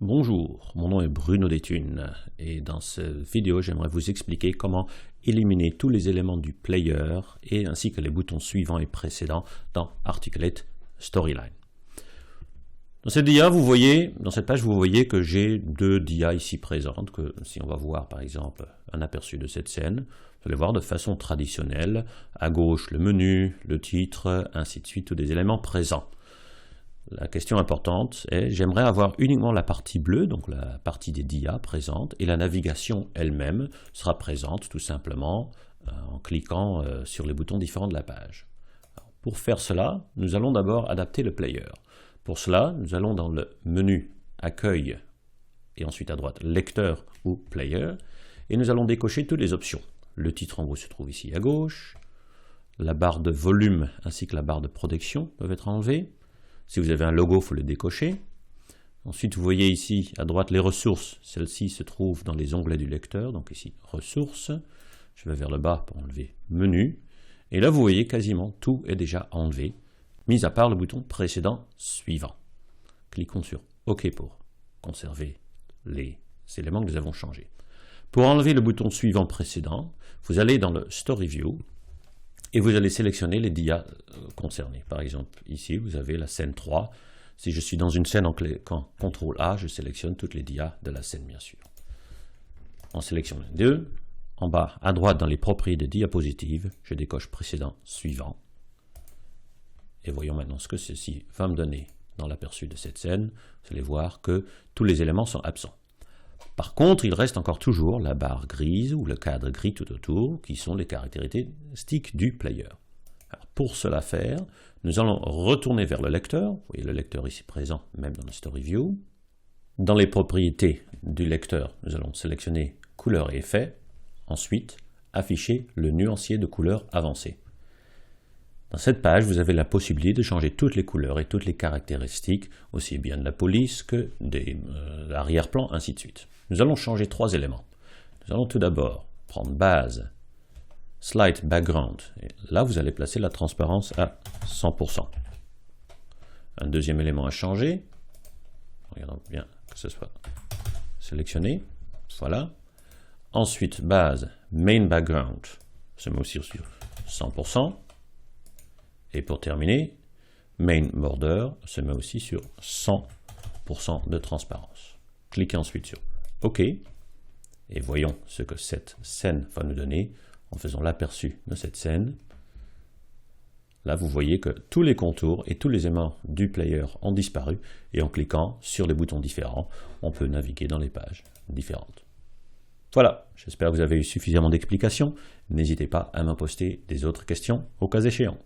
Bonjour, mon nom est Bruno Détune et dans cette vidéo j'aimerais vous expliquer comment éliminer tous les éléments du player et ainsi que les boutons suivants et précédents dans Articulate Storyline. Dans cette page, vous voyez que j'ai deux DIA ici présentes, que si on va voir par exemple un aperçu de cette scène, vous allez voir de façon traditionnelle, à gauche le menu, le titre, ainsi de suite, tous des éléments présents. La question importante est, j'aimerais avoir uniquement la partie bleue, donc la partie des DIA présente, et la navigation elle-même sera présente tout simplement en cliquant sur les boutons différents de la page. Alors, pour faire cela, nous allons d'abord adapter le player. Pour cela, nous allons dans le menu Accueil et ensuite à droite Lecteur ou Player, et nous allons décocher toutes les options. Le titre en haut se trouve ici à gauche, la barre de volume ainsi que la barre de protection peuvent être enlevées. Si vous avez un logo, il faut le décocher. Ensuite, vous voyez ici à droite les ressources. Celles-ci se trouvent dans les onglets du lecteur. Donc ici, ressources. Je vais vers le bas pour enlever menu. Et là, vous voyez quasiment tout est déjà enlevé, mis à part le bouton précédent suivant. Cliquons sur OK pour conserver les éléments que nous avons changés. Pour enlever le bouton suivant précédent, vous allez dans le Story View. Et vous allez sélectionner les DIA concernés. Par exemple, ici, vous avez la scène 3. Si je suis dans une scène en cliquant CTRL A, je sélectionne toutes les DIA de la scène, bien sûr. En sélectionnant les deux, en bas à droite, dans les propriétés diapositives, je décoche précédent suivant. Et voyons maintenant ce que ceci va me donner dans l'aperçu de cette scène. Vous allez voir que tous les éléments sont absents. Par contre, il reste encore toujours la barre grise ou le cadre gris tout autour, qui sont les caractéristiques du player. Alors, pour cela faire, nous allons retourner vers le lecteur. Vous voyez le lecteur ici présent, même dans le Story View. Dans les propriétés du lecteur, nous allons sélectionner couleur et effet. Ensuite, afficher le nuancier de couleur avancé. Dans cette page, vous avez la possibilité de changer toutes les couleurs et toutes les caractéristiques, aussi bien de la police que des arrière-plans, ainsi de suite. Nous allons changer trois éléments. Nous allons tout d'abord prendre base, Slight Background. Et là, vous allez placer la transparence à 100%. Un deuxième élément à changer. Regardons bien que ce soit sélectionné. Voilà. Ensuite, base, Main Background. Se met aussi sur 100%. Et pour terminer, Main Border se met aussi sur 100% de transparence. Cliquez ensuite sur OK et voyons ce que cette scène va nous donner en faisant l'aperçu de cette scène. Là, vous voyez que tous les contours et tous les éléments du player ont disparu et en cliquant sur les boutons différents, on peut naviguer dans les pages différentes. Voilà, j'espère que vous avez eu suffisamment d'explications. N'hésitez pas à me poster des autres questions au cas échéant.